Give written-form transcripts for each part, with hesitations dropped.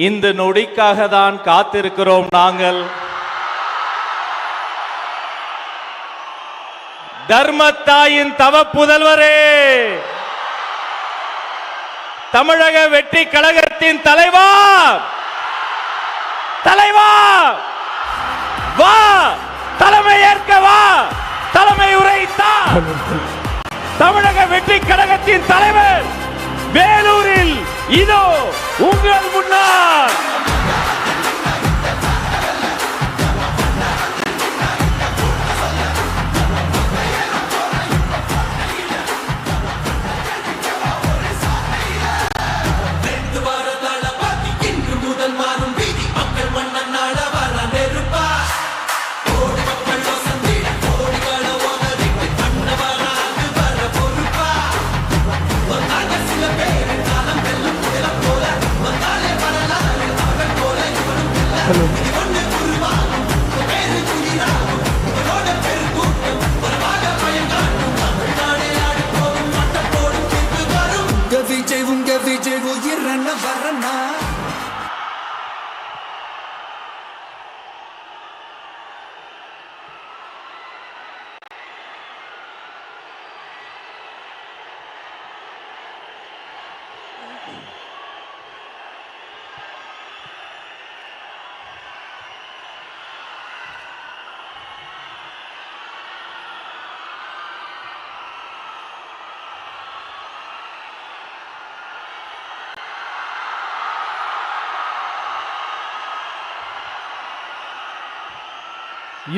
இந்த நொடிக்காக தான் காத்திருக்கிறோம் நாங்கள். தர்மத்தாயின் தவ புதல்வரே, தமிழக வெற்றி கழகத்தின் தலைவா, தலைவா வா, தலைமை ஏற்க வா, தலைமை உரைத்தா. தமிழக வெற்றி கழகத்தின் தலைவர் வேலூரில் இதோ உங்கள் முன்னால்.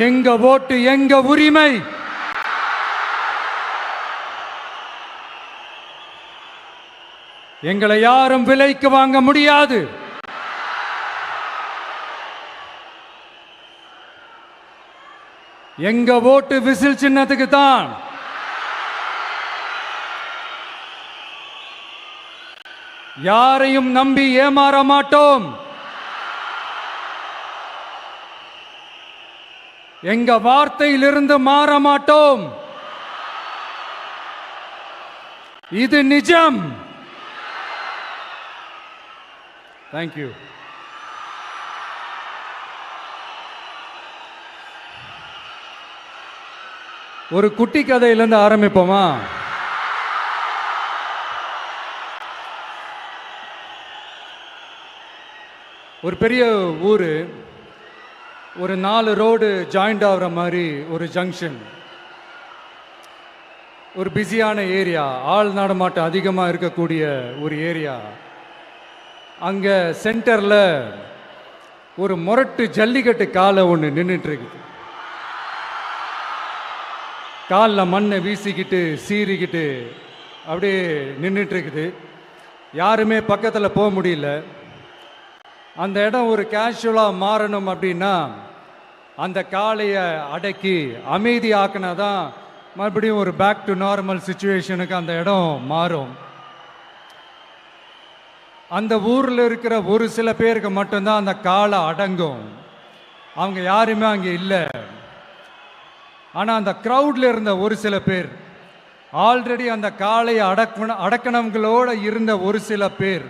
எங்க ஓட்டு எங்க உரிமை. எங்களை யாரும் விலைக்கு வாங்க முடியாது. எங்க ஓட்டு விசில் சின்னத்துக்கு தான். யாரையும் நம்பி ஏமாற மாட்டோம். எங்க வார்த்தையிலிருந்து மாற மாட்டோம். இது நிஜம். தேங்க்யூ. ஒரு குட்டி கதையிலிருந்து ஆரம்பிப்போமா? ஒரு பெரிய ஊரு, ஒரு 4 ரோடு ஜாயிண்ட் ஆகிற மாதிரி ஒரு ஜங்ஷன், ஒரு பிஸியான ஏரியா, ஆள் நடமாட்டம் அதிகமாக இருக்கக்கூடிய ஒரு ஏரியா. அங்கே சென்டரில் ஒரு முரட்டு ஜல்லிக்கட்டு காலை ஒன்று நின்றுட்டு இருக்குது. காலில் மண்ணை வீசிக்கிட்டு சீறிக்கிட்டு அப்படியே நின்றுட்டு இருக்குது. யாருமே பக்கத்தில் போக முடியல. அந்த இடம் ஒரு கேஷுவலாக மாறணும் அப்படின்னா அந்த காளையை அடக்கி அமைதியாக்கினா தான் மறுபடியும் ஒரு பேக் டு நார்மல் சுச்சுவேஷனுக்கு அந்த இடம் மாறும். அந்த ஊரில் இருக்கிற ஒரு சில பேருக்கு மட்டும்தான் அந்த காளை அடங்கும். அவங்க யாருமே அங்கே இல்லை. ஆனால் அந்த க்ரௌடில் இருந்த ஒரு சில பேர், ஆல்ரெடி அந்த காளையை அடக்கணங்களோடு இருந்த ஒரு சில பேர்,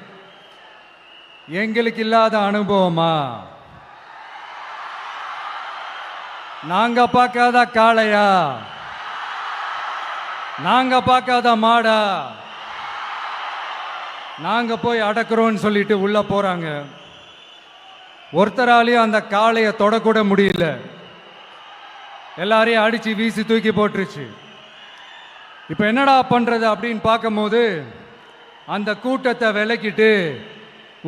எங்களுக்கு இல்லாத அனுபவமா? நாங்க பார்க்காத காளையா? நாங்க பார்க்காத மாடா? நாங்க போய் அடக்குறோம்னு சொல்லிட்டு உள்ள போறாங்க. ஒருத்தராலையும் அந்த காளையை தொடக்கூட முடியல. எல்லாரையும் அடிச்சு வீசி தூக்கி போட்டுருச்சு. இப்ப என்னடா பண்றது அப்படின்னு பார்க்கும்போது அந்த கூட்டத்தை விலக்கிட்டு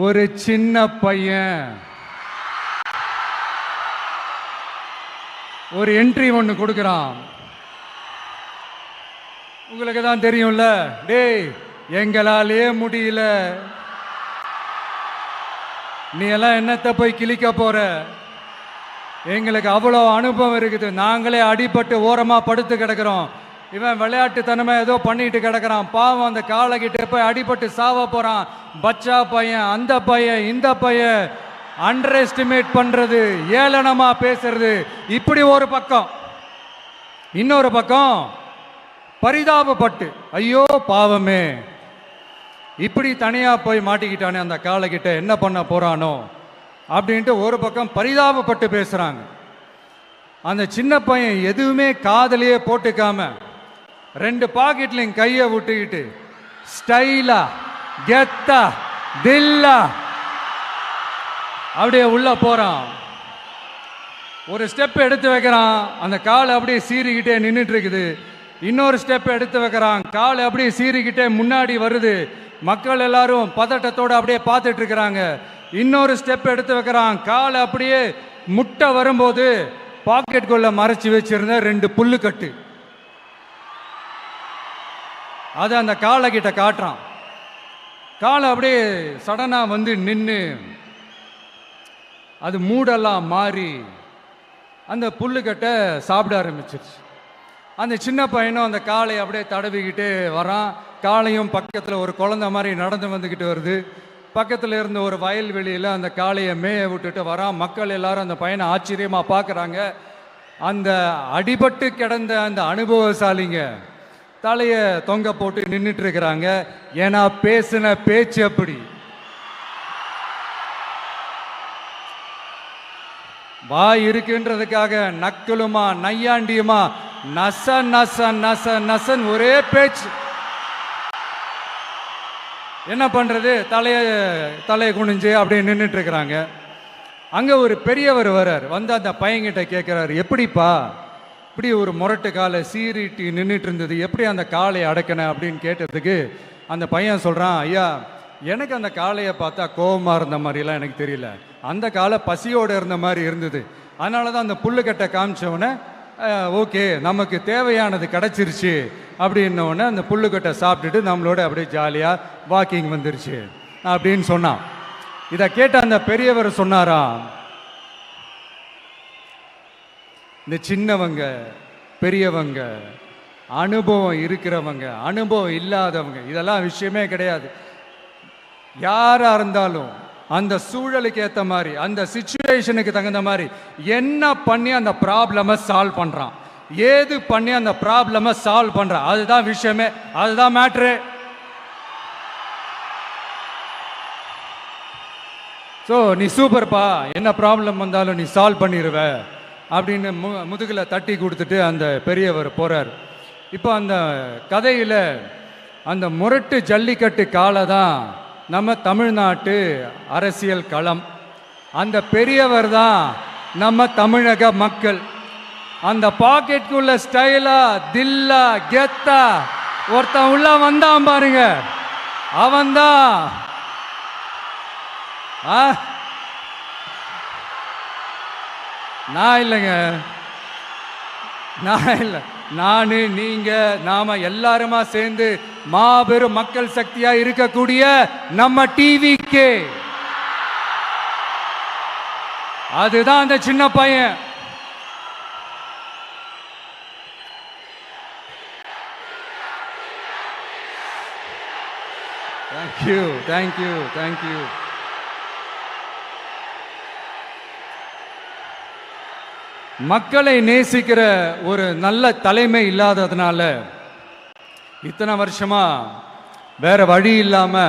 ஒரு சின்ன பையன் ஒரு என்ட்ரி ஒன்று கொடுக்குறான். உங்களுக்கு தான் தெரியும்ல, டேய் எங்களாலே முடியல, நீ எல்லாம் என்னத்தை போய் கிழிக்க போற, எங்களுக்கு அவ்வளோ அனுபவம் இருக்குது, நாங்களே அடிபட்டு ஓரமா படுத்து கிடக்கிறோம், இவன் விளையாட்டுத்தனமா ஏதோ பண்ணிட்டு கிடக்கிறான், பாவம் அந்த காளைகிட்ட போய் அடிபட்டு சாவ போறான், பச்சா பையன், அந்த பையன், இந்த பையன், அண்டர் எஸ்டிமேட் பண்றது, ஏளனமா பேசுறது, இப்படி ஒரு பக்கம். இன்னொரு பக்கம் பரிதாபப்பட்டு, ஐயோ பாவமே, இப்படி தனியா போய் மாட்டிக்கிட்டானே அந்த காளைகிட்ட என்ன பண்ண போறானோ அப்படின்ட்டு ஒரு பக்கம் பரிதாபப்பட்டு பேசுறாங்க. அந்த சின்ன பையன் எதுவுமே காதலையே போட்டுக்காம 2 பாக்கெட்லையும் கையை விட்டுக்கிட்டு ஸ்டைலா கெத்தா தில்லா அப்படியே உள்ள போறான். ஒரு ஸ்டெப் எடுத்து வைக்கிறான், அந்த கால் அப்படியே சீறிக்கிட்டே நின்றுட்டு இருக்குது. இன்னொரு ஸ்டெப் எடுத்து வைக்கிறான், கால் அப்படியே சீறிக்கிட்டே முன்னாடி வருது. மக்கள் எல்லாரும் பதட்டத்தோடு அப்படியே பார்த்துட்டு இருக்கிறாங்க. இன்னொரு ஸ்டெப் எடுத்து வைக்கிறான், கால் அப்படியே முட்டை வரும்போது பாக்கெட்டுக்குள்ள மறைச்சு வச்சிருந்த 2 புல்லுக்கட்டு அதை அந்த காலை கிட்ட காட்டுறான். காலை அப்படியே சடனா வந்து நின்று அது மூடெல்லாம் மாறி அந்த புல்லுக்கட்டை சாப்பிட ஆரம்பிச்சிருச்சு. அந்த சின்ன பையனும் அந்த காளையை அப்படியே தடவிக்கிட்டே வரான். காளையும் பக்கத்தில் ஒரு குழந்தை மாதிரி நடந்து வந்துக்கிட்டு வருது. பக்கத்தில் இருந்த ஒரு வயல்வெளியில் அந்த காளையை மேய விட்டுட்டு வரான். மக்கள் எல்லாரும் அந்த பையனை ஆச்சரியமாக பார்க்குறாங்க. அந்த அடிபட்டு கிடந்த அந்த அனுபவசாலிங்க தலையை தொங்க போட்டு நின்றுட்டு இருக்கிறாங்க. ஏன்னா பேசின பேச்சு அப்படி. வாய் இருக்குன்றதுக்காக நக்கலுமா நையாண்டியுமா நச நச நச நசன் ஒரே பேச்சு. என்ன பண்றது, தலையை குனிஞ்சு அப்படியே நின்றுட்டு இருக்கிறாங்க. அங்க ஒரு பெரியவர் வர்றார். வந்து அந்த பையன்கிட்ட கேட்கிறாரு, எப்படிப்பா இப்படி ஒரு முரட்டு காலை சீறிட்டு நின்றுட்டு இருந்தது, எப்படி அந்த காளையை அடக்கின அப்படின்னு கேட்டதுக்கு அந்த பையன் சொல்றான், ஐயா எனக்கு அந்த காளையை பார்த்தா கோபமாக இருந்த மாதிரிலாம் எனக்கு தெரியல, அந்த காலை பசியோடு இருந்த மாதிரி இருந்தது. அதனால தான் அந்த புல்லுக்கட்டை காமிச்சவொடனே ஓகே நமக்கு தேவையானது கிடச்சிருச்சு அப்படின்னோடனே அந்த புல்லுக்கட்டை சாப்பிட்டுட்டு நம்மளோட அப்படியே ஜாலியாக வாக்கிங் வந்துருச்சு அப்படின்னு சொன்னான். இதை கேட்ட அந்த பெரியவர் சொன்னாராம், இந்த சின்னவங்க பெரியவங்க அனுபவம் இருக்கிறவங்க அனுபவம் இல்லாதவங்க இதெல்லாம் விஷயமே கிடையாது. யாரா இருந்தாலும் அந்த சூழலுக்கு ஏற்ற மாதிரி அந்த சிச்சுவேஷனுக்கு தகுந்த மாதிரி என்ன பண்ணி அந்த ப்ராப்ளமை சால்வ் பண்றான், ஏது பண்ணி அந்த ப்ராப்ளமை சால்வ் பண்றான், அதுதான் விஷயமே, அதுதான் மேட்ரு. ஸோ நீ சூப்பர்ப்பா, என்ன ப்ராப்ளம் வந்தாலும் நீ சால்வ் பண்ணிடுவ அப்படின்னு முதுகில் தட்டி கொடுத்துட்டு அந்த பெரியவர் போறார். இப்போ அந்த கதையில் அந்த முரட்டு ஜல்லிக்கட்டு காலை தான் நம்ம தமிழ்நாட்டு அரசியல் களம். அந்த பெரியவர் தான் நம்ம தமிழக மக்கள். அந்த பாக்கெட்டுக்குள்ள ஸ்டைலா தில்லா கெத்தா ஒருத்தன் உள்ள வந்தான் பாருங்க, அவன்தான் நான் இல்லைங்க, நான் இல்லை, நானு நீங்க நாம எல்லாருமா சேர்ந்து மாபெரும் மக்கள் சக்தியா இருக்கக்கூடிய நம்ம டிவிக்கு, அதுதான் அந்த சின்ன பையன். Thank you thank you thank you. மக்களை நேசிக்கிற ஒரு நல்ல தலைமை இல்லாததுனால இத்தனை வருஷமா வேற வழி இல்லாம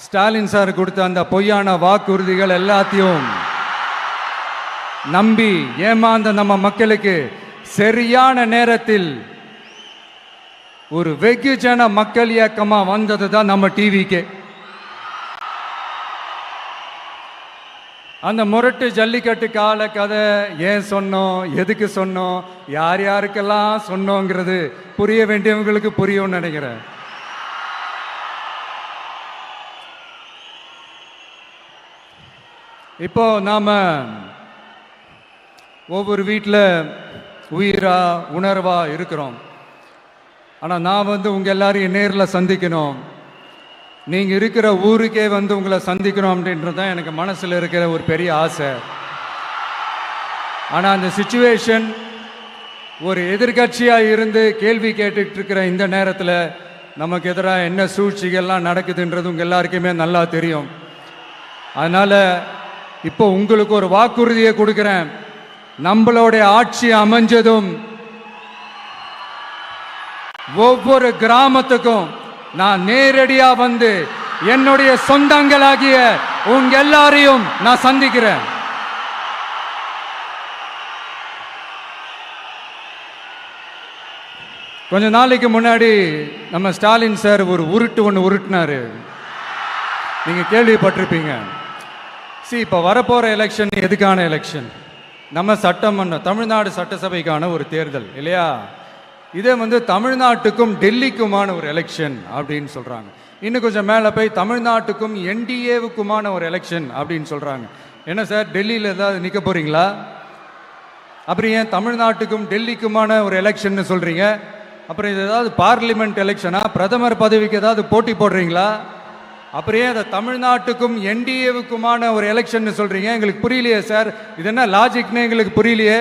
ஸ்டாலின் சார் கொடுத்த அந்த பொய்யான வாக்குறுதிகள் எல்லாத்தையும் நம்பி ஏமாந்த நம்ம மக்களுக்கு சரியான நேரத்தில் ஒரு வெகுஜன மக்கள் இயக்கமா வந்தது தான் நம்ம டிவிக்கு. அந்த முரட்டு ஜல்லிக்கட்டு கால கதை ஏன் சொன்னோம், எதுக்கு சொன்னோம், யார் யாருக்கெல்லாம் சொன்னோங்கிறது புரிய வேண்டியவங்களுக்கு புரியும்னு நினைக்கிறேன். இப்போ நாம ஒவ்வொரு வீட்டில் உயிரா உணர்வா இருக்கிறோம். ஆனால் நான் வந்து உங்க எல்லாரையும் நேரில் சந்திக்கணும், நீங்க இருக்கிற ஊருக்கே வந்து உங்களை சந்திக்கணும் அப்படின்றது தான் எனக்கு மனசுல இருக்கிற ஒரு பெரிய ஆசை. ஆனா அந்த சிச்சுவேஷன் ஒரு எதிர்கட்சியா இருந்து கேள்வி கேட்டுட்டு இருக்கிற இந்த நேரத்தில் நமக்கு எதிராக என்ன சூழ்ச்சிகள்லாம் நடக்குதுன்றது உங்க எல்லாருக்குமே நல்லா தெரியும். அதனால இப்போ உங்களுக்கு ஒரு வாக்குறுதியை கொடுக்கிறேன், நம்மளுடைய ஆட்சி அமைஞ்சதும் ஒவ்வொரு கிராமத்துக்கும் நான் நேரடியா வந்து என்னுடைய சொந்தங்களாகிய உங்க எல்லாரையும் நான் சந்திக்கிறேன். கொஞ்ச நாளைக்கு முன்னாடி நம்ம ஸ்டாலின் சார் ஒரு உருட்டு ஒன்று உருட்டினாரு, நீங்க கேள்விப்பட்டிருப்பீங்க. இப்போ வரப்போற எலெக்ஷன் எதுக்கான எலெக்ஷன்? நம்ம சட்டமன்றம், தமிழ்நாடு சட்டசபைக்கான ஒரு தேர்தல் இல்லையா? இதே வந்து தமிழ்நாட்டுக்கும் டெல்லிக்குமான ஒரு எலெக்ஷன் அப்படின்னு சொல்றாங்க. இன்னும் கொஞ்சம் மேலே போய் தமிழ்நாட்டுக்கும் என்டிஏவுக்குமான ஒரு எலெக்ஷன் அப்படின்னு சொல்றாங்க. என்ன சார், டெல்லியில் ஏதாவது நிற்க போறீங்களா? அப்புறம் ஏன் தமிழ்நாட்டுக்கும் டெல்லிக்குமான ஒரு எலெக்ஷன் சொல்றீங்க? அப்புறம் இது ஏதாவது பார்லிமெண்ட் எலெக்ஷனா? பிரதமர் பதவிக்கு ஏதாவது போட்டி போடுறீங்களா? அப்புறம் ஏன் அதை தமிழ்நாட்டுக்கும் என்டிஏவுக்குமான ஒரு எலெக்ஷன் சொல்றீங்க? எங்களுக்கு புரியலையே சார், இது என்ன லாஜிக்னு எங்களுக்கு புரியலையே.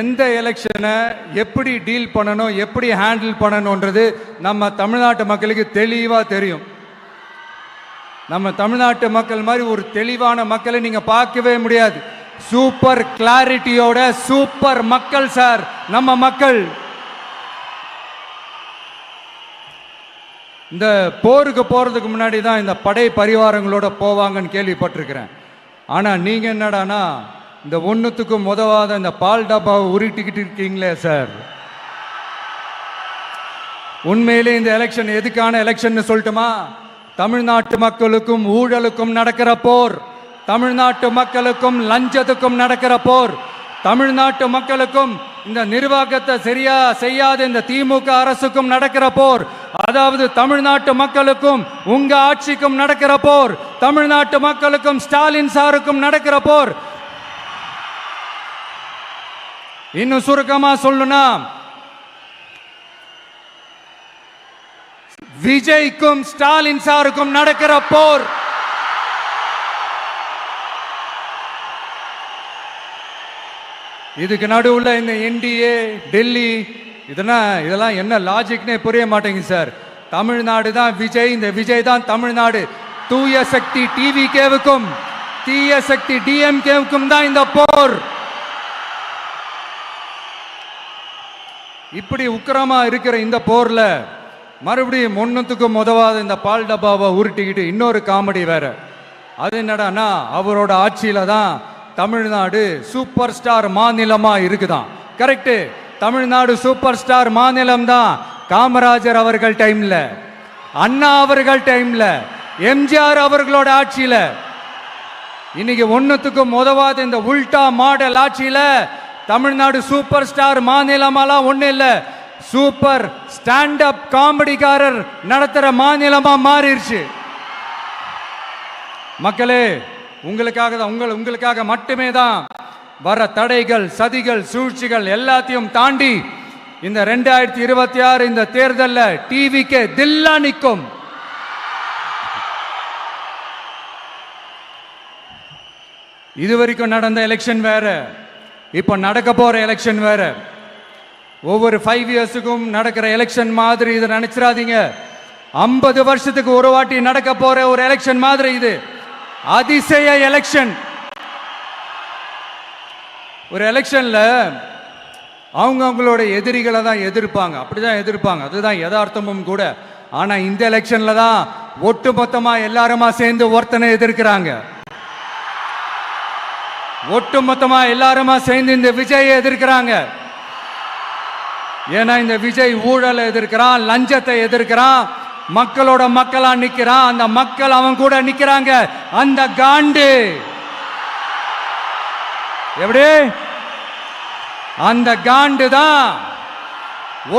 எந்த எலெக்ஷனை எப்படி டீல் பண்ணணும், எப்படி ஹேண்டில் பண்ணணுன்றது நம்ம தமிழ்நாட்டு மக்களுக்கு தெளிவா தெரியும். நம்ம தமிழ்நாட்டு மக்கள் மாதிரி ஒரு தெளிவான மக்களை நீங்க பார்க்கவே முடியாது. சூப்பர் கிளாரிட்டியோட சூப்பர் மக்கள் சார் நம்ம மக்கள். இந்த போருக்கு போறதுக்கு முன்னாடி தான் இந்த படை பரிவாரங்களோட போவாங்கன்னு கேள்விப்பட்டிருக்கிறேன். ஆனா நீங்க என்னடானா இந்த ஒண்ணுத்துக்கும் உதவாத இந்த பால் டப்பாவை உருட்டிக்கிட்டு இருக்கீங்களே சார். உண்மையிலே இந்த எலெக்ஷன் எதுக்கான எலெக்ஷன் சொல்லட்டுமா? தமிழ்நாட்டு மக்களுக்கும் ஊழலுக்கும் நடக்கிற போர், தமிழ்நாட்டு மக்களுக்கும் லஞ்சத்துக்கும் நடக்கிற போர், தமிழ்நாட்டு மக்களுக்கும் இந்த நிர்வாகத்தை சரியா செய்யாத இந்த திமுக அரசுக்கும் நடக்கிற போர், அதாவது தமிழ்நாட்டு மக்களுக்கும் உங்க ஆட்சிக்கும் நடக்கிற போர், தமிழ்நாட்டு மக்களுக்கும் ஸ்டாலின் சாருக்கும் நடக்கிற போர். இன்னும் சுருக்கமா சொல்லணும்னா விஜய்க்கும் ஸ்டாலின் சாருக்கும் நடக்கிற போர். இதுக்கு நடுவுல இந்த என்டிஏ டெல்லி இதெல்லாம் என்ன லாஜிக்னே புரிய மாட்டேங்குது சார். தமிழ்நாடு தான் விஜய், இந்த விஜய் தான் தமிழ்நாடு. தூய சக்தி டிவிகேவுக்கும் தீய சக்தி டிஎம்கேவுக்கும் தான் இந்த போர். இப்படி உக்கிரமா இருக்கிற இந்த போர்ல மறுபடியும் ஒன்னுத்துக்கும் உதவாத இந்த பால் டப்பாவை உருட்டிக்கிட்டு இன்னொரு காமெடி வேற. அது என்னடானா அவரோட ஆட்சியில தான் தமிழ்நாடு சூப்பர் ஸ்டார் மாநிலமா இருக்குதான். கரெக்ட், தமிழ்நாடு சூப்பர் ஸ்டார் மாநிலம் தான். காமராஜர் அவர்கள் டைம்ல, அண்ணா அவர்கள் டைம்ல, எம்ஜிஆர் அவர்களோட ஆட்சியில. இன்னைக்கு ஒன்னுத்துக்கும் உதவாத இந்த உல்டா மாடல் ஆட்சியில தமிழ்நாடு சூப்பர் ஸ்டார் மாநிலமாலாம் ஒண்ணு இல்ல, சூப்பர் ஸ்டாண்ட் அப் காமெடிக்காரர் நடத்துற மாநிலமா மாறிடுச்சு. மக்களே, உங்களுக்காக மட்டுமே தான் வர தடைகள், சதிகள், சூழ்ச்சிகள் எல்லாத்தையும் தாண்டி இந்த 2026 இந்த தேர்தலில் டிவிக்கு தில்லா நிற்கும். இதுவரைக்கும் நடந்த எலெக்ஷன் வேற, இப்ப நடக்க போற எலெக்ஷன் வேற. ஒவ்வொரு 5 இயர்ஸுக்கும் நடக்கிற எலெக்ஷன் மாதிரி இதை நினைச்சிடாதீங்க. 50 வருஷத்துக்கு ஒரு வாட்டி நடக்க போற ஒரு எலெக்ஷன் மாதிரி இது. அதிசய எலெக்ஷன். ஒரு எலெக்ஷன்ல அவங்களோட எதிரிகளை தான் எதிர்ப்பாங்க, அப்படிதான் எதிர்ப்பாங்க, அதுதான் யதார்த்தமும் கூட. ஆனா இந்த எலெக்ஷன்ல தான் ஒட்டுமொத்தமா எல்லாருமா சேர்ந்து ஒருத்தனை எதிர்க்கிறாங்க. ஒட்டுமொத்தமா எல்லாருமா சேர்ந்து இந்த விஜயை எதிர்க்கிறாங்க. ஏன்னா இந்த விஜய் ஊழலை எதிர்க்கிறான், லஞ்சத்தை எதிர்க்கிறான், மக்களோட மக்களா நிக்கிறான். அந்த மக்கள் அவன் கூட நிக்கிறாங்க. அந்த காண்டு எப்படி? அந்த காண்டு தான்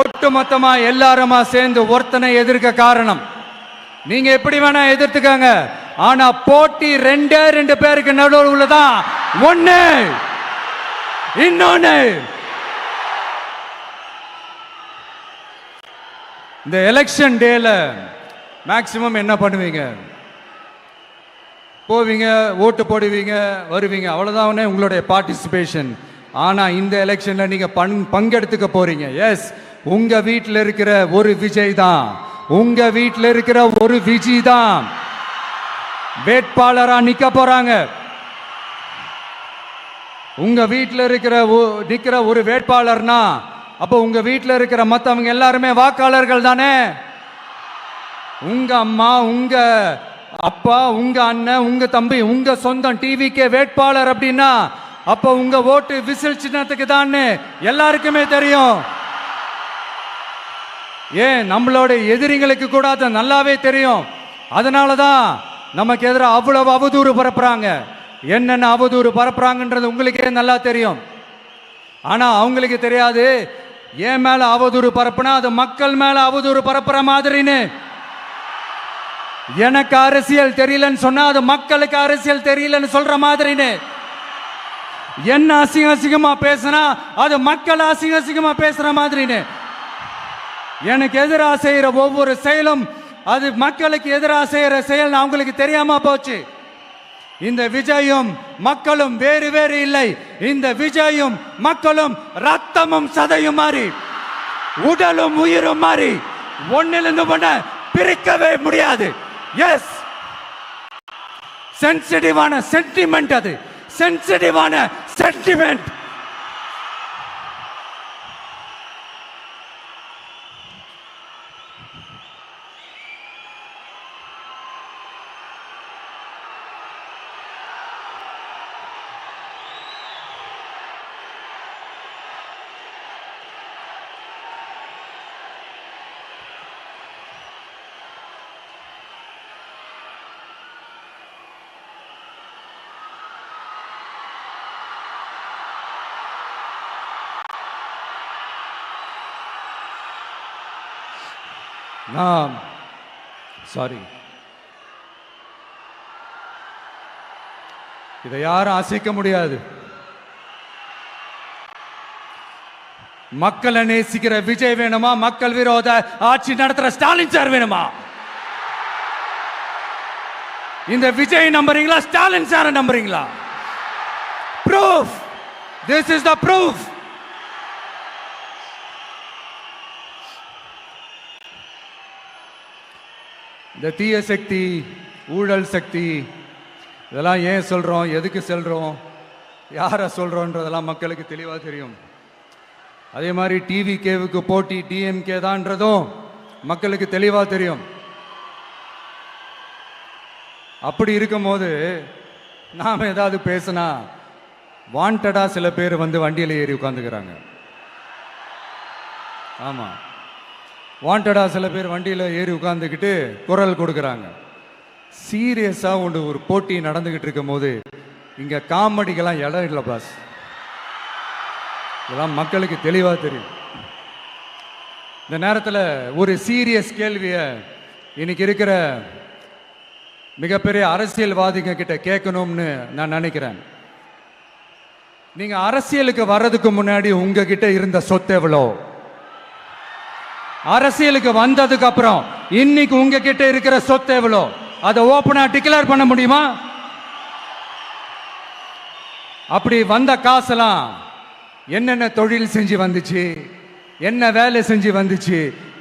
ஒட்டுமொத்தமா எல்லாருமா சேர்ந்து ஒருத்தனை எதிர்க்க காரணம். நீங்க எப்படி வேணா எதிர்த்துக்காங்க, ஆனா போட்டி 2 பேருக்கு நடுவில் உள்ளதான். ஒண்ணு இன்னொன்னு. இந்த எலெக்ஷன் டேல மேக்சிமம் என்ன பண்ணுவீங்க? போவீங்க, ஓட்டு போடுவீங்க, வருவீங்க, அவ்வளவுதான் உங்களுடைய பார்ட்டிசிபேஷன். ஆனா இந்த எலெக்ஷன்ல நீங்க பங்கெடுத்துக்க போறீங்க. எஸ், உங்க வீட்டில் இருக்கிற ஒரு விஜய் தான், உங்க வீட்டில் இருக்கிற ஒரு விஜய் தான் வேட்பாளரா நிக்க போறாங்க. உங்க வீட்டில் நிக்கிற ஒரு வேட்பாளர்னா அப்போ உங்க வீட்டில் இருக்கிற மற்றவங்க எல்லாருமே வாக்காளர்கள் தானே? உங்க அம்மா, உங்க அப்பா, உங்க அண்ணன், உங்க தம்பி, உங்க சொந்தம் டிவிக்கே வேட்பாளர் அப்படின்னா அப்ப உங்க ஓட்டு விசில் சின்னத்துக்கு தான் எல்லாருக்குமே தெரியும். ஏன் நம்மளோட எதிரிங்களுக்கு கூட அது நல்லாவே தெரியும். அதனாலதான் நமக்கு எதிராக அவ்வளவு அவதூறு பரப்புறாங்க. என்னென்ன அவதூறு பரப்புறாங்கன்றது உங்களுக்கே நல்லா தெரியும். ஆனா அவங்களுக்கு தெரியாது ஏன் மேல அவதூறு பரப்புனா அது மக்கள் மேல அவதூறு பரப்புற மாதிரின்னு. எனக்கு அரசியல் தெரியலன்னு சொன்னா அது மக்களுக்கு அரசியல் தெரியலன்னு சொல்ற மாதிரின்னு. என்ன அசிங்க அசிங்கமா பேசினா அது மக்கள் அசிங்க அசிங்கமா பேசுற மாதிரின்னு. எனக்கு எதிராக செய்யற ஒவ்வொரு செயலும் அது மக்களுக்கு எதிராக செய்யற செயல் அவங்களுக்கு தெரியாம போச்சு. இந்த விஜயும் மக்களும் வேறு வேறு இல்லை. இந்த விஜயும் மக்களும் ரத்தமும் சதையும் மாறி உடலும் உயிரும் மாறி ஒன்னிலிருந்து ஒண்ண பிரிக்கவே முடியாது. எஸ், சென்சிட்டிவான சென்டிமெண்ட், அது சென்சிட்டிவான சென்டிமெண்ட். சாரி, இதை யாரும் அசைக்க முடியாது. மக்களை நேசிக்கிற விஜய் வேணுமா, மக்கள் விரோத ஆட்சி நடத்துற ஸ்டாலின் சார் வேணுமா? இந்த விஜய் நம்புறீங்களா, ஸ்டாலின் சார் நம்புறீங்களா? Proof, this is the proof. இந்த தீய சக்தி, ஊழல் சக்தி, இதெல்லாம் ஏன் சொல்றோம், எதுக்கு சொல்றோம், யாரை சொல்றோன்றதெல்லாம் மக்களுக்கு தெளிவாக தெரியும். அதே மாதிரி டிவிகேவுக்கு போட்டி டிஎம்கே தான்றதும் மக்களுக்கு தெளிவாக தெரியும். அப்படி இருக்கும்போது நாம் ஏதாவது பேசினா வாண்டடா சில பேர் வந்து வண்டியில் ஏறி உட்காந்துக்கிறாங்க. ஆமா, வாண்டடா சில பேர் வண்டியில் ஏறி உட்காந்துக்கிட்டு குரல் கொடுக்குறாங்க. சீரியஸாக ஒரு போட்டி நடந்துக்கிட்டு இருக்கும் போது இங்கே காமெடிக்கெல்லாம் இடம் இல்லை பாஸ். இதெல்லாம் மக்களுக்கு தெளிவாக தெரியும். இந்த நேரத்தில் ஒரு சீரியஸ் கேள்வியை இன்னைக்கு இருக்கிற மிகப்பெரிய அரசியல்வாதிங்க கிட்ட கேட்கணும்னு நான் நினைக்கிறேன். நீங்க அரசியலுக்கு வர்றதுக்கு முன்னாடி உங்ககிட்ட இருந்த சொத்து எவ்வளோ? அரசியலுக்கு வந்ததுக்கு அப்புறம் இன்னைக்கு உங்ககிட்ட இருக்கிற சொத்து எவ்வளோ? அதை ஓப்பனா டிக்ளேர் பண்ண முடியுமா? அப்படி வந்த காசெல்லாம் என்னென்ன தொழில் செஞ்சு வந்துச்சு, என்ன வேலை செஞ்சு வந்துச்சு,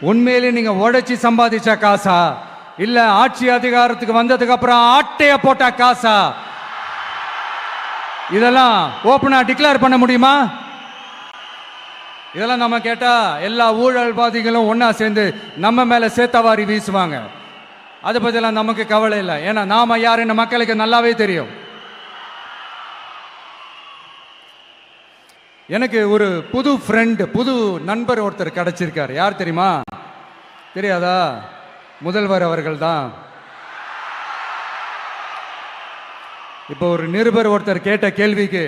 உண்மையிலே நீங்க உடைச்சி சம்பாதிச்ச காசா, இல்ல ஆட்சி அதிகாரத்துக்கு வந்ததுக்கு அப்புறம் ஆட்டைய போட்ட காசா? இதெல்லாம் ஓப்பனா டிக்ளேர் பண்ண முடியுமா? இதெல்லாம் நம்ம கேட்டா எல்லா ஊழல்வாதிகளும் ஒன்னா சேர்ந்து நம்ம மேல சேத்தவாரி வீசுவாங்க. அதை பத்திலாம் நமக்கு கவலை இல்லை. ஏன்னா நாம யாருன்னு மக்களுக்கு நல்லாவே தெரியும். எனக்கு ஒரு புது ஃப்ரெண்ட், புது நண்பர் ஒருத்தர் கிடைச்சிருக்கார். யார் தெரியுமா? தெரியாதா? முதல்வர் அவர்கள் தான். இப்போ ஒரு நிருபர் ஒருத்தர் கேட்ட கேள்விக்கு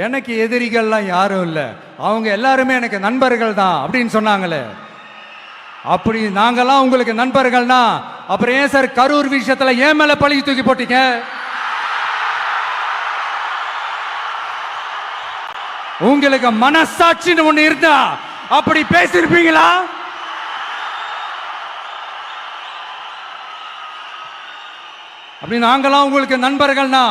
எனக்கு எதிரிகள்லாம் யாரும் இல்லை, அவங்க எல்லாருமே எனக்கு நண்பர்கள் தான் அப்படின்னு சொன்னாங்களே. அப்படி நாங்கெல்லாம் உங்களுக்கு நண்பர்கள்னா அப்புறம் ஏன் சார் கரூர் விஷயத்துல ஏன் மேல பழி தூக்கி போட்டீங்க? உங்களுக்கு மனசாட்சின்னு ஒண்ணு இருந்தா அப்படி பேசிருப்பீங்களா? அப்படி நாங்களாம் உங்களுக்கு நண்பர்கள்னா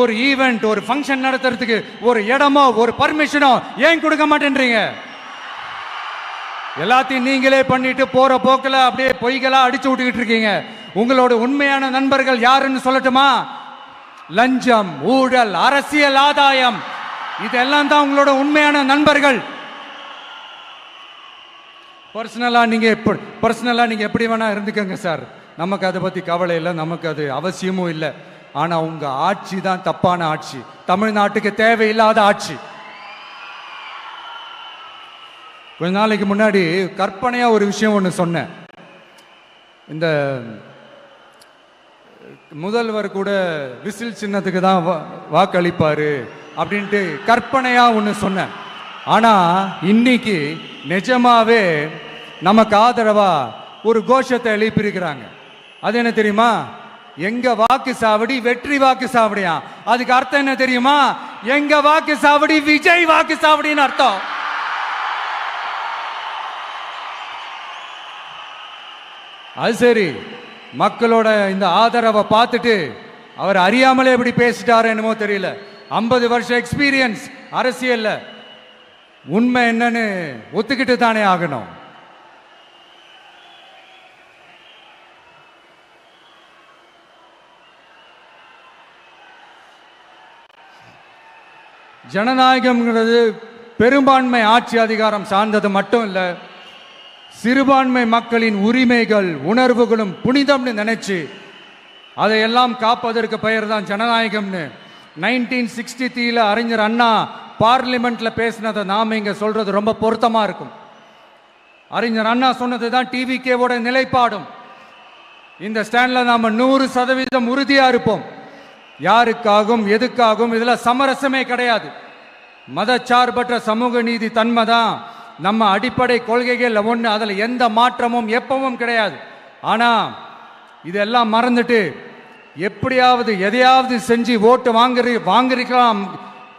ஒரு ஈவெண்ட், ஒரு ஃபங்க்ஷன் நடத்துறதுக்கு ஒரு இடமோ ஒரு பர்மிஷனோ ஏன் கொடுக்க மாட்டேன்றீங்க? எல்லாத்தையும் நீங்களே பண்ணிட்டு போற போக்கில் அப்படியே பொய்களா அடிச்சு விட்டுக்கிட்டு இருக்கீங்க. உங்களோட உண்மையான நண்பர்கள் யாருன்னு சொல்லட்டுமா? லஞ்சம், ஊழல், அரசியல் ஆதாயம், இதெல்லாம் தான் உங்களோட உண்மையான நண்பர்கள். பர்சனலா நீங்க எப்படி வேணா இருந்துக்கங்க சார். நமக்கு அதை பற்றி கவலை இல்லை, நமக்கு அது அவசியமும் இல்லை. ஆனால் உங்கள் ஆட்சி தான் தப்பான ஆட்சி, தமிழ்நாட்டுக்கு தேவையில்லாத ஆட்சி. கொஞ்ச நாளைக்கு முன்னாடி கற்பனையாக ஒரு விஷயம் ஒன்று சொன்னேன். இந்த முதல்வர் கூட விசில் சின்னத்துக்கு தான் வாக்களிப்பார் அப்படின்ட்டு கற்பனையாக ஒன்று சொன்னேன். ஆனால் இன்னைக்கு நிஜமாவே நமக்கு ஆதரவாக ஒரு கோஷத்தை எழுப்பியிருக்கிறாங்க. அது என்ன தெரியுமா? எங்க வாக்கு சாவடி வெற்றி வாக்கு சாவடியா. அதுக்கு அர்த்தம் என்ன தெரியுமா? எங்க வாக்கு சாவடி விஜய் வாக்கு சாவடின்னு அர்த்தம். அது சரி, மக்களோட இந்த ஆதரவை பார்த்துட்டு அவர் அறியாமலே எப்படி பேசிட்டாரு என்னமோ தெரியல. 50 வருஷம் எக்ஸ்பீரியன்ஸ் அரசியல்ல, உண்மை என்னன்னு ஒத்துக்கிட்டு தானே ஆகணும். ஜனநாயகம்ங்கிறது பெரும்பான்மை ஆட்சி அதிகாரம் சார்ந்தது மட்டும் இல்லை, சிறுபான்மை மக்களின் உரிமைகள் உணர்வுகளும் புனிதம்னு நினைச்சு அதையெல்லாம் காப்பதற்கு பெயர் தான் ஜனநாயகம்னு 1963 அறிஞர் அண்ணா பார்லிமெண்ட்ல பேசினதை நாம இங்க சொல்றது ரொம்ப பொருத்தமா இருக்கும். அறிஞர் அண்ணா சொன்னது தான் டிவிகேவோட நிலைப்பாடும். இந்த ஸ்டாண்ட்ல நாம 100% உறுதியா இருப்போம். யாருக்காகவும் எதுக்காகவும் இதுல சமரசமே கிடையாது. மதச்சார்பற்ற சமூக நீதி தன்மை தான் நம்ம அடிப்படை கொள்கைகள் ஒன்று, அதில் எந்த மாற்றமும் எப்பவும் கிடையாது. ஆனால் இதெல்லாம் மறந்துட்டு எப்படியாவது எதையாவது செஞ்சு ஓட்டு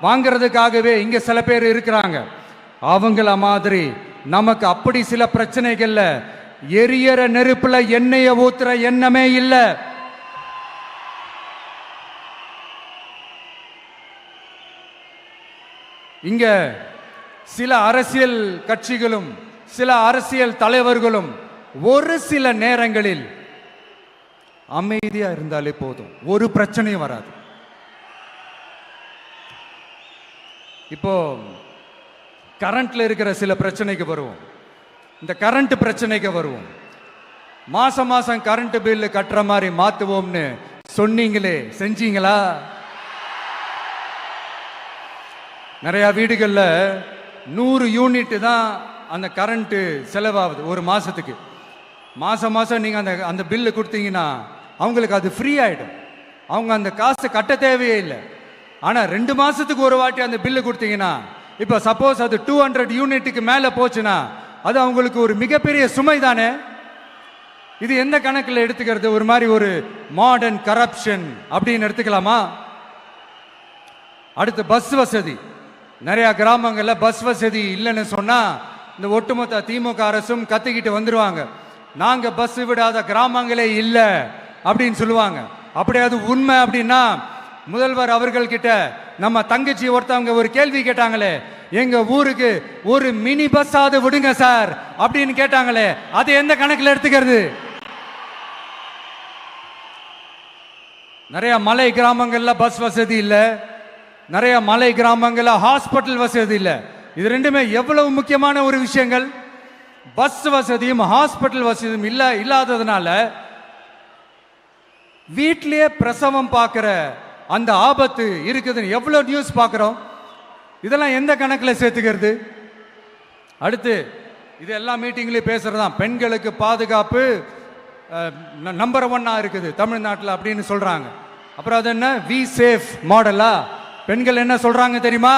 வாங்குறதுக்காகவே இங்கே சில பேர் இருக்கிறாங்க. அவங்கள மாதிரி நமக்கு அப்படி சில பிரச்சனைகள்ல எரியற நெருப்புல எண்ணெயை ஊத்துற எண்ணமே இல்லை. இங்க சில அரசியல் கட்சிகளும் சில அரசியல் தலைவர்களும் ஒரு சில நேரங்களில் அமைதியா இருந்தாலே போதும், ஒரு பிரச்சனையும் வராது. இப்போ கரண்ட்ல இருக்கிற சில பிரச்சனைக்கு வருவோம். இந்த கரண்ட் பிரச்சனைக்கு வருவோம். மாசம் மாசம் கரண்ட் பில்லு கட்டுற மாதிரி மாத்துவோம்னு சொன்னீங்களே, செஞ்சீங்களா? நிறைய வீடுகளில் 100 யூனிட் தான் அந்த கரண்ட்டு செலவாகுது ஒரு மாசத்துக்கு. மாசம் மாசம் நீங்க அந்த பில்லு கொடுத்தீங்கன்னா அவங்களுக்கு அது ஃப்ரீ ஆயிடும். அவங்க அந்த காசு கட்ட தேவையே இல்லை. ஆனா 2 மாசத்துக்கு ஒரு வாட்டி அந்த பில்லு கொடுத்தீங்கன்னா, இப்ப சப்போஸ் அது 200 யூனிட்டுக்கு மேல போச்சுன்னா அது அவங்களுக்கு ஒரு மிகப்பெரிய சுமை தானே. இது எந்த கணக்கில் எடுத்துக்கிறது? ஒரு மாதிரி ஒரு மாடர்ன் கரப்ஷன் அப்படின்னு எடுத்துக்கலாமா? அடுத்து பஸ் வசதி. நிறைய கிராமங்களில் பஸ் வசதி இல்லைன்னு சொன்னா இந்த ஒட்டுமொத்த திமுக அரசும் கத்திக்கிட்டு வந்துருவாங்க. நாங்க பஸ் விடாத கிராமங்களே இல்லை அப்படின்னு சொல்லுவாங்க. அப்படியே அது உண்மை அப்படின்னா முதல்வர் அவர்கள் கிட்ட நம்ம தங்கச்சி ஒருத்தவங்க ஒரு கேள்வி கேட்டாங்களே, எங்க ஊருக்கு ஒரு மினி பஸ் ஆவது விடுங்க சார் அப்படின்னு கேட்டாங்களே, அது எந்த கணக்கில் எடுத்துக்கிறது? நிறைய மலை கிராமங்கள்ல பஸ் வசதி இல்லை, நிறைய மலை கிராமங்கள்ல ஹாஸ்பிட்டல் வசதி இல்லை. இது ரெண்டுமே எவ்வளவு முக்கியமான ஒரு விஷயங்கள். பஸ் வசதியும் ஹாஸ்பிட்டல் வசதியும் இல்லாததுனால வீட்டிலேயே பிரசவம் பார்க்கிற அந்த ஆபத்து இருக்குதுன்னு எவ்வளவு நியூஸ் பார்க்கிறோம். இதெல்லாம் எந்த கணக்கில் சேர்த்துக்கிறது? அடுத்து இது எல்லா மீட்டிங்லயும் பேசுறதுதான் பெண்களுக்கு பாதுகாப்பு நம்பர் 1 இருக்குது தமிழ்நாட்டில் அப்படின்னு சொல்றாங்க. அப்புறம் அது என்ன வி சேஃப் மாடலா? பெண்கள் என்ன சொல்றாங்க தெரியுமா?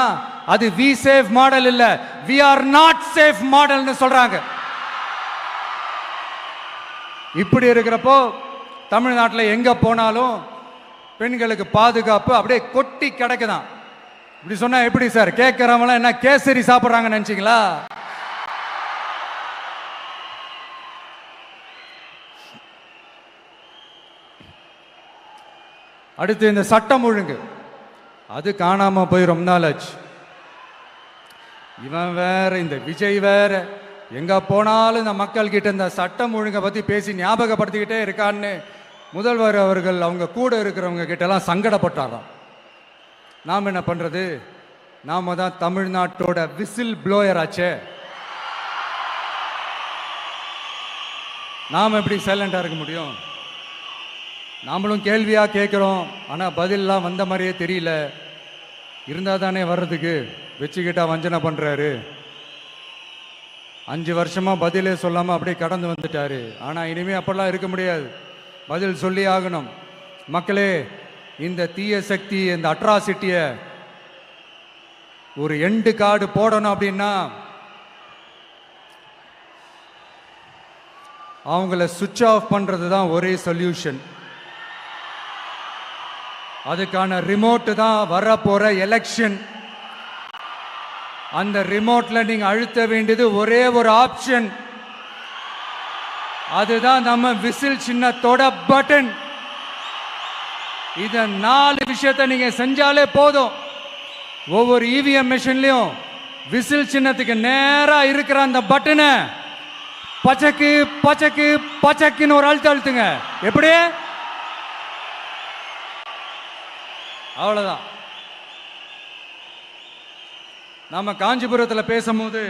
அது வி சேஃப் மாடல் இல்ல, வி ஆர் நாட் சேஃப் மாடல்னு சொல்றாங்க. இப்படி இருக்கிறப்போ தமிழ்நாட்டில் எங்க போனாலும் பெண்களுக்கு பாதுகாப்பு அப்படியே கொட்டி கிடக்குதான். இப்படி சொன்னா எப்படி சார்? கேட்கறவங்க என்ன கேசரி சாப்பிடுறாங்கன்னு நினைச்சீங்களா? அடுத்து இந்த சட்டம் ஒழுங்கு, அது காணாம போய் ரொம்ப நாள் ஆச்சு. இவன் வேற, இந்த விஜய் வேற, எங்க போனாலும் இந்த மக்கள் கிட்ட இந்த சட்டம் ஒழுங்கை பத்தி பேசி ஞாபகப்படுத்திக்கிட்டே இருக்கான்னு முதல்வர் அவர்கள் அவங்க கூட இருக்கிறவங்க கிட்ட எல்லாம் சங்கடப்பட்டாராம். நாம் என்ன பண்றது? நாம தான் தமிழ்நாட்டோட விசில் ப்ளோயர் ஆச்சே. நாம் எப்படி சைலண்டா இருக்க முடியும்? நாமளும் கேள்வியாக கேட்குறோம், ஆனால் பதிலெலாம் வந்த மாதிரியே தெரியல. இருந்தால் தானே வர்றதுக்கு, வச்சுக்கிட்டா வஞ்சனை பண்ணுறாரு. 5 வருஷமாக பதிலே சொல்லாமல் அப்படியே கடந்து வந்துட்டாரு. ஆனால் இனிமேல் அப்படிலாம் இருக்க முடியாது, பதில் சொல்லி ஆகணும். மக்களே, இந்த தீய சக்தி, இந்த அட்ராசிட்டியை ஒரு எண்டு கார்டு போடணும் அப்படின்னா அவங்கள சுவிட்ச் ஆஃப் பண்ணுறது தான் ஒரே சொல்யூஷன். அதுக்கான ரிமோட்டு தான் வரப்போற எலெக்ஷன். அந்த ரிமோட்ல நீங்க அழுத்த வேண்டியது ஒரே ஒரு ஆப்ஷன், அதுதான் நம்ம விசில் சின்னத்தோட பட்டன். இந்த 4 விஷயத்தை நீங்க செஞ்சாலே போதும். ஒவ்வொரு இவிஎம் மிஷின்லயும் விசில் சின்னத்துக்கு நேரா இருக்கிற அந்த பட்டனை பச்சக்கு பச்சக்கு பச்சக்குன்னு ஒரு அழுத்துங்க. எப்படி? அவ்வளவுதான். நாம காஞ்சிபுரத்தில் பேசும்போது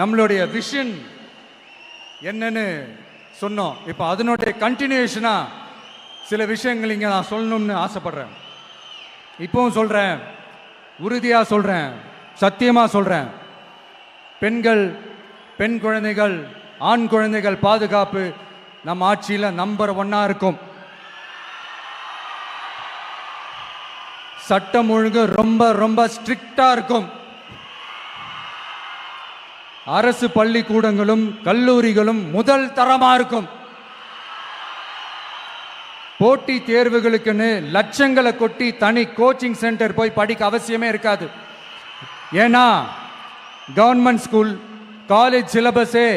நம்மளுடைய விஷன் என்னன்னு சொன்னோம். இப்போ அதனுடைய கண்டினியூஷனா சில விஷயங்கள் இங்க நான் சொல்லணும்னு ஆசைப்படுறேன். இப்பவும் சொல்றேன், உறுதியா சொல்றேன், சத்தியமா சொல்றேன். பெண்கள், பெண் குழந்தைகள், ஆண் குழந்தைகள் பாதுகாப்பு நம்ம ஆட்சியில் நம்பர் 1 இருக்கும். சட்டம் ஒழுங்கு ரொம்ப ரொம்ப ஸ்ட்ரிக்டா இருக்கும். அரசு பள்ளிக்கூடங்களும் கல்லூரிகளும் முதல் தரமா இருக்கும். போட்டி தேர்வுகளுக்குன்னு லட்சங்களை கொட்டி தனி கோச்சிங் சென்டர் போய் படிக்க அவசியமே இருக்காது. ஏன்னா கவர்மெண்ட் ஸ்கூல், காலேஜ் சிலபஸே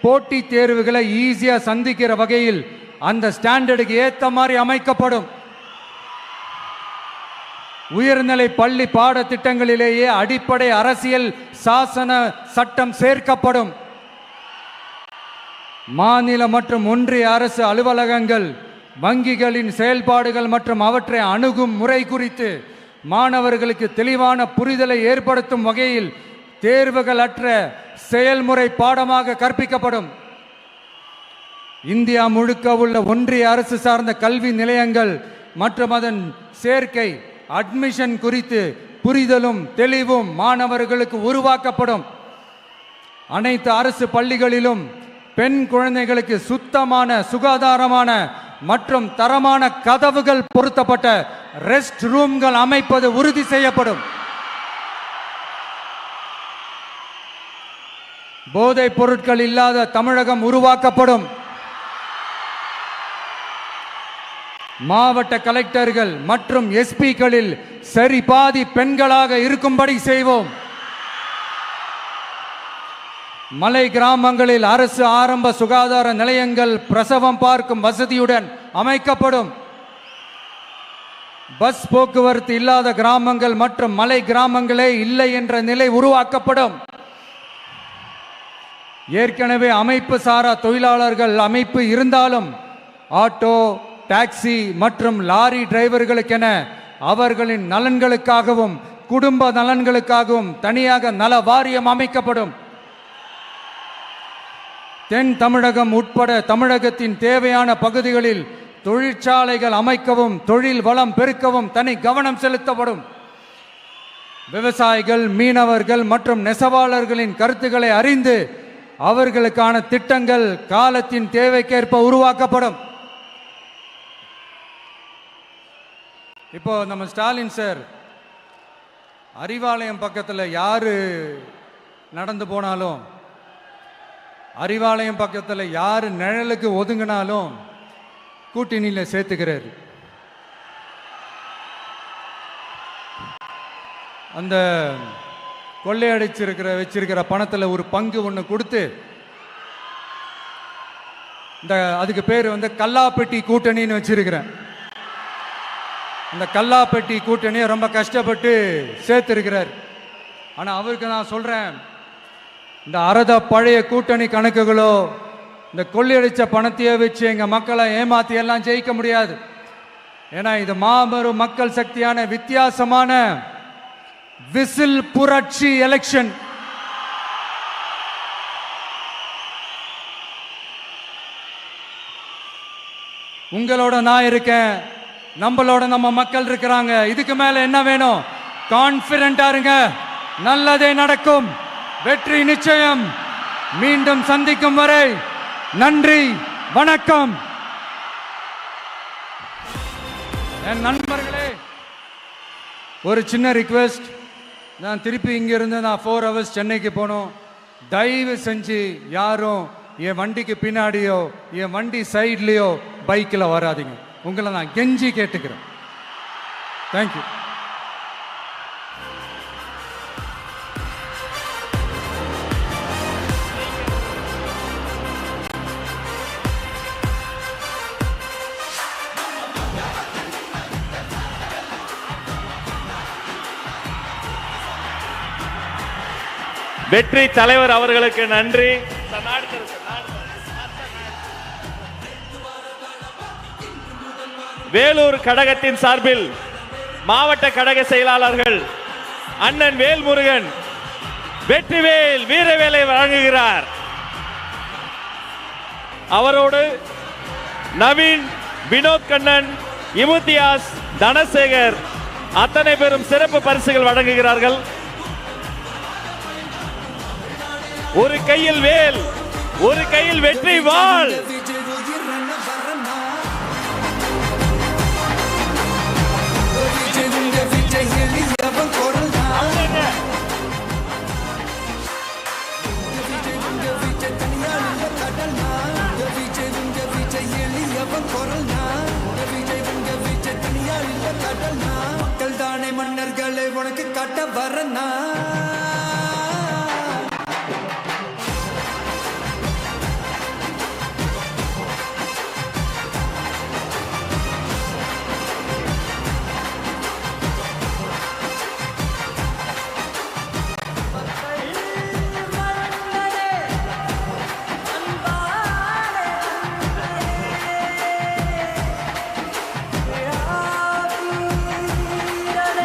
போட்டி தேர்வுகளை ஈஸியா சந்திக்கிற வகையில் அந்த ஸ்டாண்டர்டுக்கு ஏத்த மாதிரி அமைக்கப்படும். உயர்நிலை பள்ளி பாடத்திட்டங்களிலேயே அடிப்படை அரசியல் சாசன சட்டம் சேர்க்கப்படும். மாநில மற்றும் ஒன்றிய அரசு அலுவலகங்கள், வங்கிகளின் செயல்பாடுகள் மற்றும் அவற்றை அணுகும் முறை குறித்து மாணவர்களுக்கு தெளிவான புரிதலை ஏற்படுத்தும் வகையில் தேர்வுகள் அற்ற செயல்முறை பாடமாக கற்பிக்கப்படும். இந்தியா முழுக்க உள்ள ஒன்றிய அரசு சார்ந்த கல்வி நிலையங்கள் மற்றும் அதன் சேர்க்கை அட்மிஷன் குறித்து புரிதலும் தெளிவும் மாணவர்களுக்கு உருவாக்கப்படும். அனைத்து அரசு பள்ளிகளிலும் பெண் குழந்தைகளுக்கு சுத்தமான, சுகாதாரமான மற்றும் தரமான கதவுகள் பொருத்தப்பட்ட ரெஸ்ட் ரூம்கள் அமைப்பது உறுதி செய்யப்படும். போதைப் பொருட்கள் இல்லாத தமிழகம் உருவாக்கப்படும். மாவட்ட கலெக்டர்கள் மற்றும் எஸ்பிக்களில் சரி பாதி பெண்களாக இருக்கும்படி செய்வோம். மலை கிராமங்களில் அரசு ஆரம்ப சுகாதார நிலையங்கள் பிரசவம் பார்க்கும் வசதியுடன் அமைக்கப்படும். பஸ் போக்குவரத்து இல்லாத கிராமங்கள் மற்றும் மலை கிராமங்களே இல்லை என்ற நிலை உருவாக்கப்படும். ஏற்கனவே அமைப்பு சாரா தொழிலாளர்கள் அமைப்பு இருந்தாலும் ஆட்டோ, டாக்ஸி மற்றும் லாரி டிரைவர்களுக்கென அவர்களின் நலன்களுக்காகவும் குடும்ப நலன்களுக்காகவும் தனியாக நல வாரியம் அமைக்கப்படும். தென் தமிழகம் உட்பட தமிழகத்தின் தேவையான பகுதிகளில் தொழிற்சாலைகள் அமைக்கவும் தொழில் வளம் பெருக்கவும் தனி கவனம் செலுத்தப்படும். விவசாயிகள், மீனவர்கள் மற்றும் நெசவாளர்களின் கருத்துக்களை அறிந்து அவர்களுக்கான திட்டங்கள் காலத்தின் தேவைக்கேற்ப உருவாக்கப்படும். இப்போ நம்ம ஸ்டாலின் சார் அறிவாலயம் பக்கத்தில் யாரு நடந்து போனாலும், அறிவாலயம் பக்கத்தில் யாரு நிழலுக்கு ஒதுங்கினாலும் கூட்டணியில் சேர்த்துக்கிறாரு. அந்த கொள்ளையடிச்சிருக்கிற வச்சிருக்கிற பணத்தில் ஒரு பங்கு ஒன்று கொடுத்து, இந்த அதுக்கு பேர் கல்லாப்பெட்டி கூட்டணின்னு வச்சிருக்கிறேன். இந்த கல்லாப்பெட்டி கூட்டணியை ரொம்ப கஷ்டப்பட்டு சேர்த்திருக்கிறார். ஆனால் அவருக்கு நான் சொல்றேன், இந்த அறத பழைய கூட்டணி கணக்குகளோ இந்த கொள்ளையடிச்ச பணத்தையே வச்சு எங்க மக்களை ஏமாத்தி எல்லாம் ஜெயிக்க முடியாது. ஏன்னா இது மாபெரும் மக்கள் சக்தியான வித்தியாசமான விசில் புரட்சி எலெக்ஷன். உங்களோட நான் இருக்கேன், நம்மளோட நம்ம மக்கள் இருக்கிறாங்க. இதுக்கு மேல என்ன வேணும்? கான்பிடென்ட்டா இருங்க, நல்லதே நடக்கும், வெற்றி நிச்சயம். மீண்டும் சந்திக்கும் வரை நன்றி, வணக்கம். என் நண்பர்களே, ஒரு சின்ன ரிக்வெஸ்ட். நான் திருப்பி இங்கிருந்து நான் 4 hours சென்னைக்கு போகணும். தயவு செஞ்சு யாரும் என் வண்டிக்கு பின்னாடியோ என் வண்டி சைட்லேயோ பைக்கில் வராதிங்க. உங்களை நான் கெஞ்சி கேட்டுக்கிறேன். தேங்க்யூ. வெற்றி தலைவர் அவர்களுக்கு நன்றி. வேலூர் கழகத்தின் சார்பில் மாவட்ட கழக செயலாளர்கள் அண்ணன் வேல்முருகன் வெற்றிவேல் வீரவேலை வழங்குகிறார். அவரோடு நவீன், வினோத் கண்ணன், இமுத்தியாஸ், தனசேகர் அத்தனை பேரும் சிறப்பு பரிசுகள் வழங்குகிறார்கள். ஒரு கையில் வேல், ஒரு கையில் வெற்றி வாள். மக்கள் தானே மன்னர்களை உனக்கு காட்ட வரனா.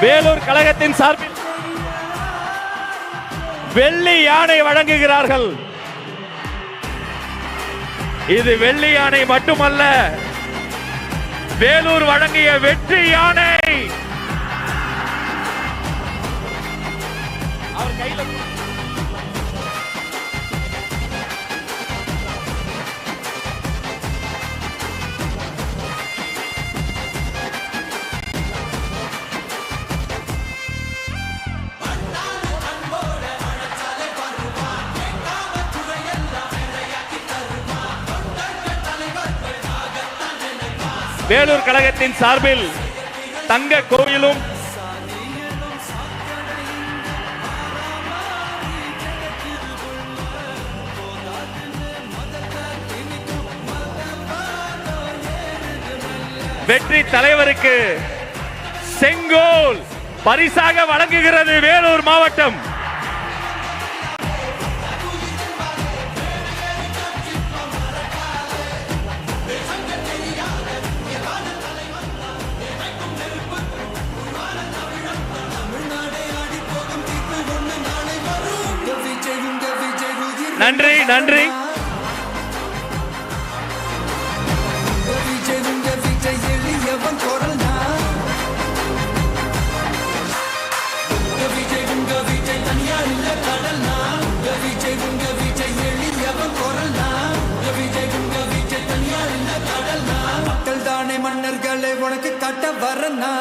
வேலூர் கழகத்தின் சார்பில் வெள்ளி யானை வழங்குகிறார்கள். இது வெள்ளி யானை மட்டுமல்ல, வேலூர் வழங்கிய வெற்றி யானை. அவர் கையில் வேலூர் கழகத்தின் சார்பில் தங்க கோயிலும் வெற்றி தலைவருக்கு செங்கோல் பரிசாக வழங்குகிறது வேலூர் மாவட்டம். நன்றி, நன்றி. மக்கள் தானே மன்னர்களை உனக்கு காட்ட வரனா.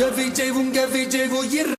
உங்க விஜய் உயிர்